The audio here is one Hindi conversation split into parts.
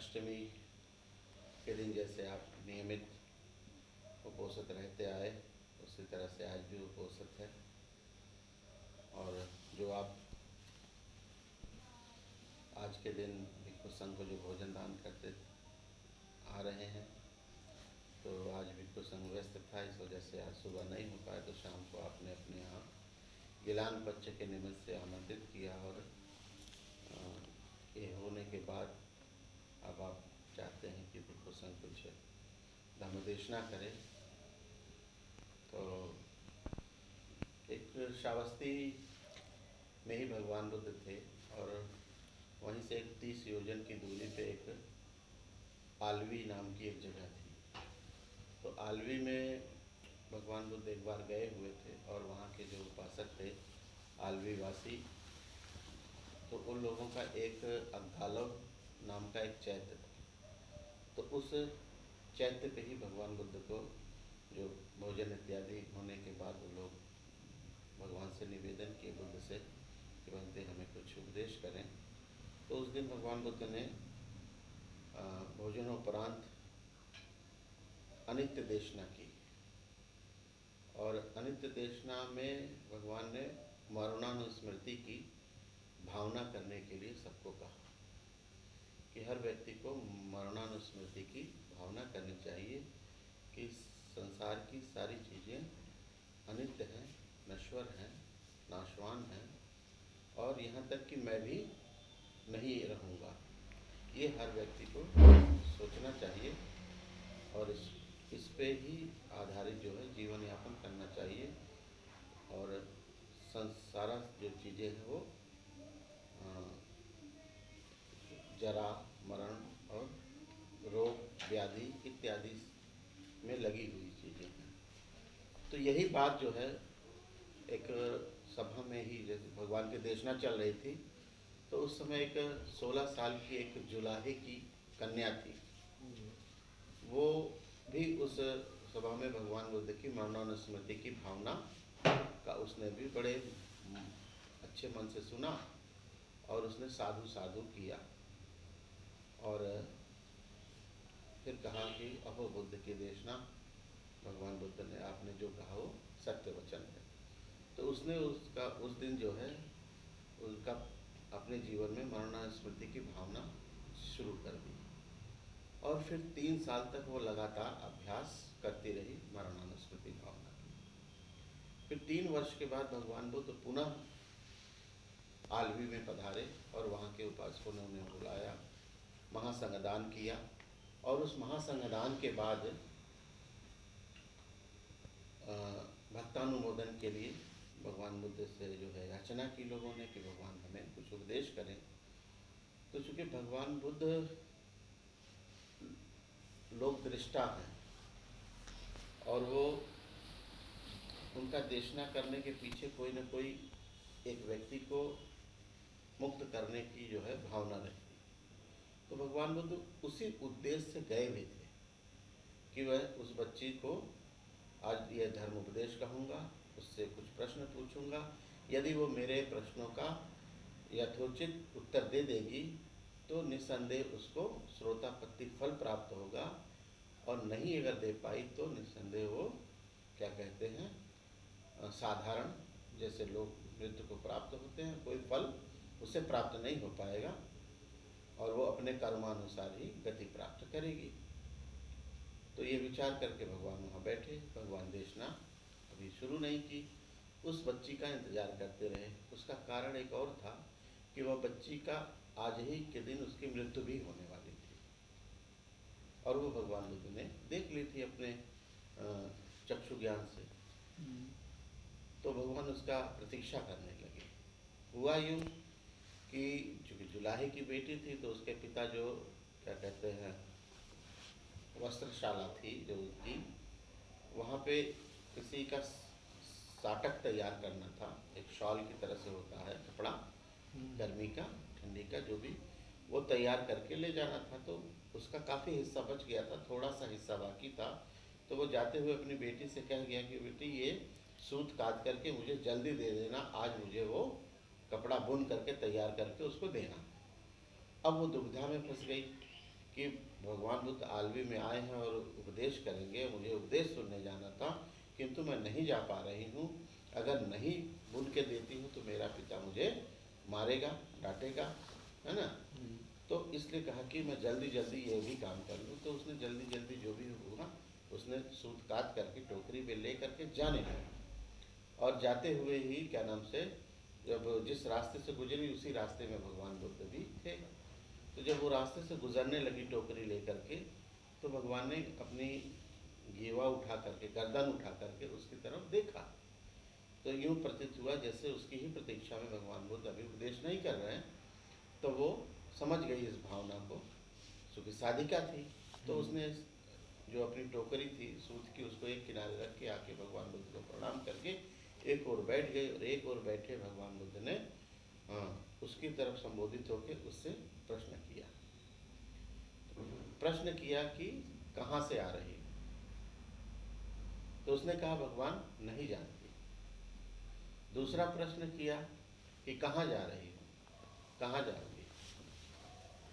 अष्टमी के दिन जैसे आप नियमित उपोषित रहते आए, उसी तरह से आज भी उपोषित है। और जो आप आज के दिन भिक्षु संघ को जो भोजन दान करते आ रहे हैं, तो आज भिक्षु संघ व्यस्त था, इस वजह से आज सुबह नहीं हो पाया, तो शाम को आपने अपने यहाँ गिलान पक्ष के निमित्त से आमंत्रित किया। और ये होने के बाद अब आप चाहते हैं कि भिक्षु संघ कुछ धर्मदेशना करे। तो एक श्रावस्ती में ही भगवान बुद्ध थे और वहीं से एक 30 योजन की दूरी पे एक आलवी नाम की एक जगह थी। तो आलवी में भगवान बुद्ध एक बार गए हुए थे और वहाँ के जो उपासक थे आलवी वासी, तो उन लोगों का एक अग्गालव नाम का एक चैत्य था। तो उस चैत्य पे ही भगवान बुद्ध को जो भोजन इत्यादि होने के बाद वो लोग भगवान से निवेदन किए बुद्ध से कि बनते हमें कुछ उपदेश करें। तो उस दिन भगवान बुद्ध ने भोजनोपरांत अनित्य देशना की। और अनित्य देशना में भगवान ने मरणानुस्मृति की भावना करने के लिए सबको कहा कि हर व्यक्ति को मरणानुस्मृति की भावना करनी चाहिए कि संसार की सारी चीज़ें अनित्य हैं, नश्वर हैं, नाशवान हैं और यहाँ तक कि मैं भी नहीं रहूँगा। ये हर व्यक्ति को सोचना चाहिए और इस पे ही आधारित जो है जीवन यापन करना चाहिए। और सारा जो चीज़ें हैं वो जरा, मरण और रोग व्याधि इत्यादि में लगी हुई चीज़ें हैं। तो यही बात जो है एक सभा में ही, जैसे भगवान की देशना चल रही थी, तो उस समय एक 16 साल की एक जुलाहे की कन्या थी। वो भी उस सभा में भगवान बुद्ध की मरणानुस्मृति की भावना का उसने भी बड़े अच्छे मन से सुना और उसने साधु साधु किया और फिर कहा कि अहो बुद्ध की देशना, भगवान बुद्ध ने आपने जो कहा वो सत्य वचन है। तो उसने उसका उस दिन जो है उनका अपने जीवन में मरणानुस्मृति की भावना शुरू कर दी और फिर 3 साल तक वो लगातार अभ्यास करती रही मरणानुस्मृति भावना की। फिर 3 वर्ष के बाद भगवान बुद्ध पुनः आलवी में पधारे और वहाँ के उपासकों ने उन्हें बुलाया, महासंगदान किया और उस महासंगदान के बाद भक्तानुमोदन के लिए भगवान बुद्ध से जो है याचना की लोगों ने कि भगवान हमें कुछ उपदेश करें। तो चूँकि भगवान बुद्ध लोक दृष्टा हैं और वो उनका देशना करने के पीछे कोई न कोई एक व्यक्ति को मुक्त करने की जो है भावना रहती। तो भगवान बुद्ध उसी उद्देश्य से गए भी थे कि वह उस बच्ची को आज यह धर्म उपदेश कहूँगा, उससे कुछ प्रश्न पूछूंगा, यदि वो मेरे प्रश्नों का यथोचित उत्तर दे देगी तो निस्संदेह उसको श्रोतापत्ति फल प्राप्त होगा और नहीं अगर दे पाई तो निस्संदेह वो क्या कहते हैं साधारण जैसे लोग मृत्यु को प्राप्त होते हैं, कोई फल उससे प्राप्त नहीं हो पाएगा और वो अपने कर्मानुसार ही गति प्राप्त करेगी। तो ये विचार करके भगवान वहाँ बैठे। भगवान देशना अभी शुरू नहीं की, उस बच्ची का इंतजार करते रहे। उसका कारण एक और था कि वह बच्ची का आज ही के दिन उसकी मृत्यु भी होने वाली थी और वो भगवान बुद्ध ने देख ली थी अपने चक्षु ज्ञान से। तो भगवान उसका प्रतीक्षा करने लगे। हुआ यूँ कि चूँकि जुलाहे की बेटी थी तो उसके पिता जो क्या कहते हैं वस्त्रशाला थी जो उसकी, वहाँ पे किसी का साटक तैयार करना था, एक शॉल की तरह से होता है कपड़ा, गर्मी का ठंडी का जो भी, वो तैयार करके ले जाना था। तो उसका काफ़ी हिस्सा बच गया था, थोड़ा सा हिस्सा बाकी था। तो वो जाते हुए अपनी बेटी से कह गया कि बेटी ये सूत काट करके मुझे जल्दी दे देना, आज मुझे वो कपड़ा बुन करके तैयार करके उसको देना। अब वो दुविधा में फंस गई कि भगवान बुद्ध आलवी में आए हैं और उपदेश करेंगे, मुझे उपदेश सुनने जाना था, किंतु मैं नहीं जा पा रही हूँ। अगर नहीं बुन के देती हूँ तो मेरा पिता मुझे मारेगा, डांटेगा, है ना। तो इसलिए कहा कि मैं जल्दी जल्दी ये भी काम कर लूँ। तो उसने जल्दी जल्दी जो भी हुआ उसने सूत काट करके टोकरी में ले करके जाने लगा। और जाते हुए ही क्या नाम से जब जिस रास्ते से गुजरी उसी रास्ते में भगवान बुद्ध भी थे। तो जब वो रास्ते से गुजरने लगी टोकरी लेकर के, तो भगवान ने अपनी गेवा उठा करके, गर्दन उठा करके उसकी तरफ देखा। तो यूँ प्रतीत हुआ जैसे उसकी ही प्रतीक्षा में भगवान बुद्ध अभी उपदेश नहीं कर रहे हैं। तो वो समझ गई इस भावना को, क्योंकि साधिका थी। तो उसने जो अपनी टोकरी थी सूत की उसको एक किनारे रख के आके भगवान बुद्ध को प्रणाम करके एक ओर बैठ गए। और एक ओर बैठे भगवान बुद्ध ने उसकी तरफ संबोधित होकर उससे प्रश्न किया। प्रश्न किया कि कहाँ से आ रही हो? तो उसने कहा भगवान नहीं जानती। दूसरा प्रश्न किया कि कहाँ जा रही हो, कहाँ जाओगी?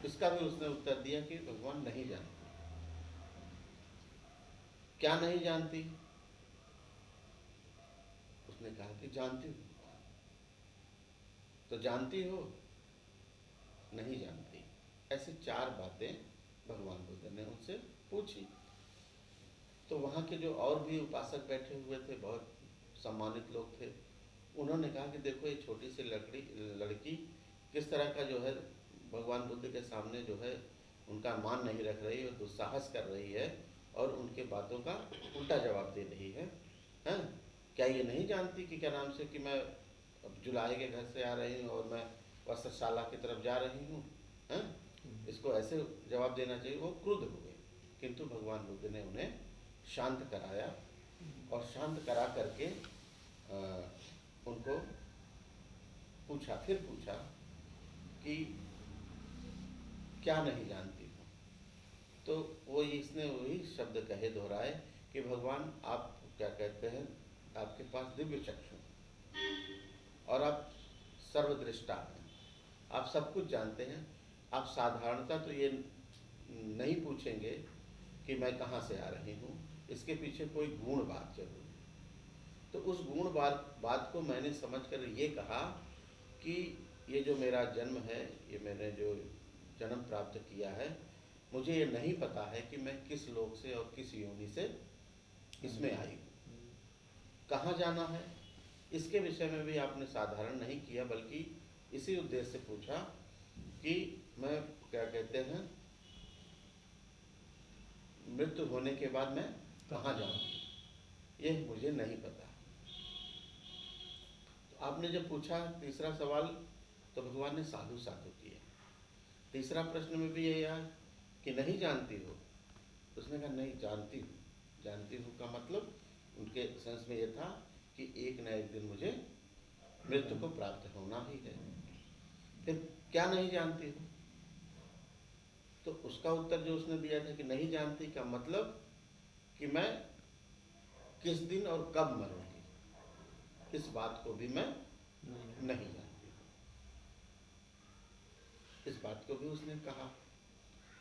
इसका भी उसने उत्तर दिया कि भगवान नहीं जानती। क्या नहीं जानती? उसने कहा कि जानती हूँ। तो जानती हो? नहीं जानती। ऐसी चार बातें भगवान बुद्ध ने उनसे पूछी। तो वहाँ के जो और भी उपासक बैठे हुए थे, बहुत सम्मानित लोग थे, उन्होंने कहा कि देखो ये छोटी सी लड़की किस तरह का जो है भगवान बुद्ध के सामने जो है उनका मान नहीं रख रही और दुस्साहस कर रही है और उनके बातों का उल्टा जवाब दे रही है। हैं? क्या ये नहीं जानती कि क्या नाम से कि मैं अब जुलाहे के घर से आ रही हूँ और मैं वस्त्रशाला की तरफ जा रही हूँ? हैं? इसको ऐसे जवाब देना चाहिए। वो क्रुद्ध हो गए, किंतु भगवान बुद्ध ने उन्हें शांत कराया और शांत करा करके उनको पूछा, फिर पूछा कि क्या नहीं जानती हो? तो वो इसने वही शब्द कहे, दोहराए कि भगवान आप क्या कहते हैं, आपके पास दिव्य चक्षु और आप सर्वदृष्टा हैं, आप सब कुछ जानते हैं। आप साधारणता तो ये नहीं पूछेंगे कि मैं कहाँ से आ रही हूँ, इसके पीछे कोई गुण बात जरूर है। तो उस गुण बात को मैंने समझकर ये कहा कि ये जो मेरा जन्म है, ये मैंने जो जन्म प्राप्त किया है, मुझे ये नहीं पता है कि मैं किस लोक से और किस योनि से इसमें आई हूँ, कहाँ जाना है। इसके विषय में भी आपने साधारण नहीं किया, बल्कि इसी उद्देश्य से पूछा कि मैं क्या कहते हैं, मृत्यु होने के बाद मैं कहाँ जाऊँगी, ये मुझे नहीं पता। तो आपने जब पूछा तीसरा सवाल, तो भगवान ने साधु साधु किया। तीसरा प्रश्न में भी यही आया कि नहीं जानती हो? उसने कहा नहीं जानती हूँ। जानती हूँ का मतलब उनके सेंस में यह था कि एक न एक दिन मुझे मृत्यु को प्राप्त होना ही है। फिर क्या नहीं जानती हो? तो उसका उत्तर जो उसने दिया था कि नहीं जानती का मतलब कि मैं किस दिन और कब मरूंगी, इस बात को भी मैं नहीं जानती। इस बात को भी उसने कहा।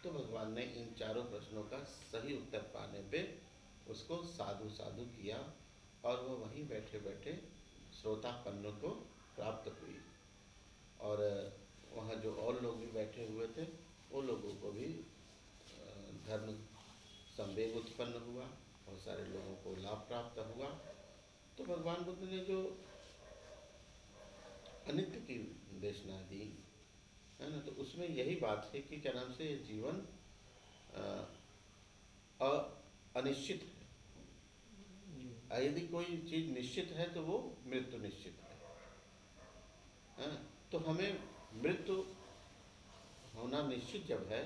तो भगवान ने इन चारों प्रश्नों का सही उत्तर पाने पे उसको साधु साधु किया और वो वहीं बैठे बैठे श्रोतापन्न को प्राप्त हुई। और वहाँ जो और लोग भी बैठे हुए थे, वो लोगों को भी धर्म संवेग उत्पन्न हुआ, बहुत सारे लोगों को लाभ प्राप्त हुआ। तो भगवान बुद्ध ने जो अनित्य की देशना दी है ना, तो उसमें यही बात है कि क्या नाम से जीवन अनिश्चित है। यदि कोई चीज़ निश्चित है तो वो मृत्यु निश्चित है। तो हमें मृत्यु होना निश्चित जब है,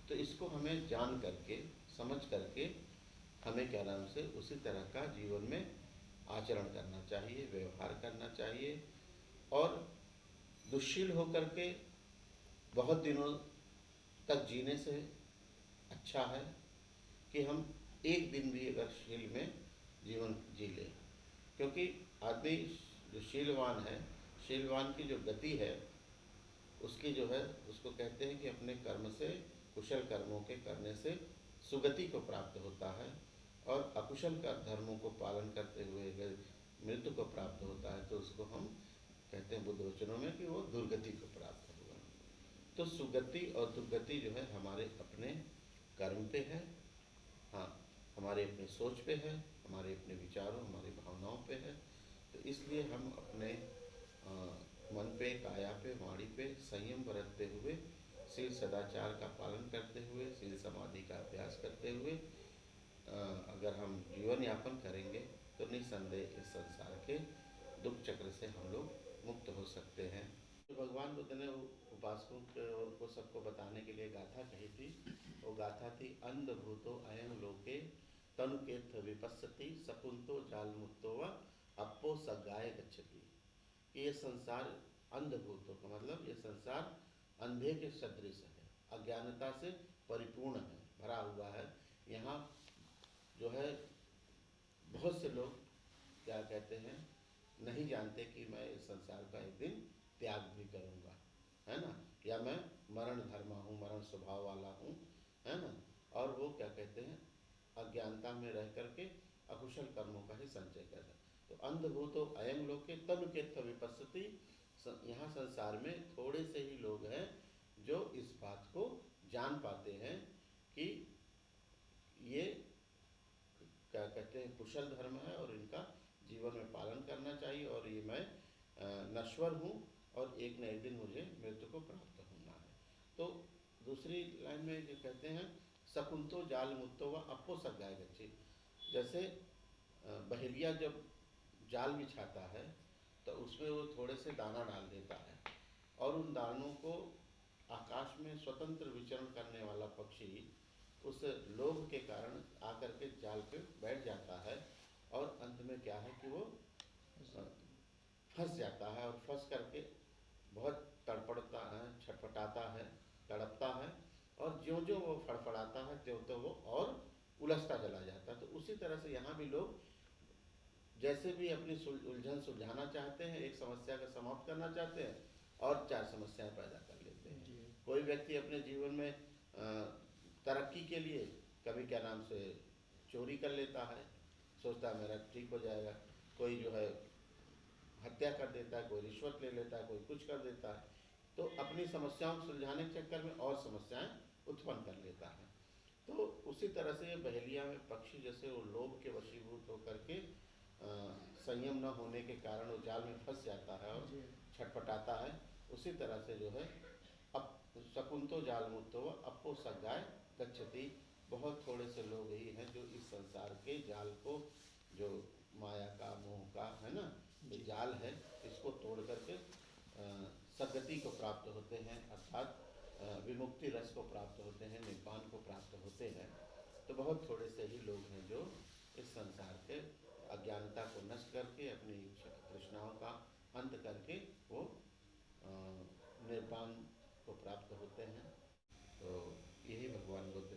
तो इसको हमें जान करके समझ करके हमें क्या नाम से उसी तरह का जीवन में आचरण करना चाहिए, व्यवहार करना चाहिए। और दुश्शील होकर के बहुत दिनों तक जीने से अच्छा है कि हम एक दिन भी अगर शील में जीवन जी लें। क्योंकि आदमी जो शीलवान है, शीलवान की जो गति है उसकी जो है, उसको कहते हैं कि अपने कर्म से कुशल कर्मों के करने से सुगति को प्राप्त होता है, और अकुशल कर धर्मों को पालन करते हुए अगर मृत्यु को प्राप्त होता है तो उसको हम कहते हैं बुद्ध वचनों में कि वो दुर्गति को प्राप्त होगा। तो सुगति और दुर्गति जो है हमारे अपने कर्म पे है, हाँ, हमारे अपने सोच पे है, हमारे अपने विचारों, हमारी भावनाओं पे है। तो इसलिए हम अपने मन पे, काया पे, वाणी पे संयम बरतते हुए, शील सदाचार का पालन करते हुए, शील समाधि का अभ्यास करते हुए अगर हम जीवन यापन करेंगे तो निस्संदेह इस संसार के दुख चक्र से हम लोग मुक्त हो सकते हैं। तो भगवान बुद्ध ने उपासकों को सबको बताने के लिए गाथा कही थी। वो गाथा थी अंधभूतो अयं लोके तनुकेत विपस्सति सपुंतो जालमुक्तो व अपो सगाय गच्छति। कि ये संसार अंधभूतों का मतलब ये संसार अंधे के सदृश है, अज्ञानता से परिपूर्ण है, भरा हुआ है। यहाँ जो है बहुत से लोग क्या कहते हैं, नहीं जानते कि मैं इस संसार का एक दिन त्याग भी करूँगा, है ना, या मैं मरण धर्मा हूँ, मरण स्वभाव वाला हूँ, है ना। और वो क्या कहते हैं, अज्ञानता में रह करके अकुशल कर्मों का ही संचय कर रहे। तो अंधभूतो अयं लोके तनुकेत विपस्सति। यहाँ संसार में थोड़े से ही लोग हैं जो इस बात को जान पाते हैं कि ये क्या कहते हैं कुशल धर्म है और इनका जीवन में पालन करना चाहिए, और ये मैं नश्वर हूँ और एक न एक दिन मुझे मृत्यु को प्राप्त होना है। तो दूसरी लाइन में जो कहते हैं सकुंतो जाल मुक्तो व अपो सगाय गच्छति। जैसे बहेलिया जब जाल बिछाता है तो उसमें वो थोड़े से दाना डाल देता है, और उन दानों को आकाश में स्वतंत्र विचरण करने वाला पक्षी उस लोभ के कारण आकर के जाल पे बैठ जाता है, और अंत में क्या है कि वो फंस जाता है, और फंस करके बहुत तड़पड़ता है, छटपटाता है, तड़पता है, और ज्यों ज्यों वो फड़फड़ाता है त्यों त्यों वो और उलझता चला जाता है। तो उसी तरह से यहाँ भी लोग जैसे भी अपनी उलझन सुलझाना चाहते हैं, एक समस्या का समाप्त करना चाहते हैं, और चार समस्याएं पैदा कर लेते हैं। कोई व्यक्ति अपने जीवन में तरक्की के लिए कभी क्या नाम से चोरी कर लेता है, सोचता है मेरा ठीक हो जाएगा। कोई जो है हत्या कर देता है, कोई रिश्वत ले लेता है, कोई कुछ कर देता है। तो अपनी समस्याओं को सुलझाने के चक्कर में और समस्याएं उत्पन्न कर लेता है। तो उसी तरह से बहेलिया में पक्षी जैसे वो लोभ के वशीभूत होकर के संयम न होने के कारण वो जाल में फंस जाता है और छटपटाता है, उसी तरह से जो है अब शकुंतो जाल मुक्तो अपो सगाय गच्छति। बहुत थोड़े से लोग ही हैं जो इस संसार के जाल को, जो माया का, मोह का, है ना, ये जाल है, इसको तोड़ करके सद्गति को प्राप्त होते हैं, अर्थात विमुक्ति रस को प्राप्त होते हैं, निब्बान को प्राप्त होते हैं। तो बहुत थोड़े से ही लोग हैं जो इस संसार के अज्ञानता को नष्ट करके अपनी तृष्णाओं का अंत करके वो निर्वाण को प्राप्त होते हैं। तो यही भगवान बुद्ध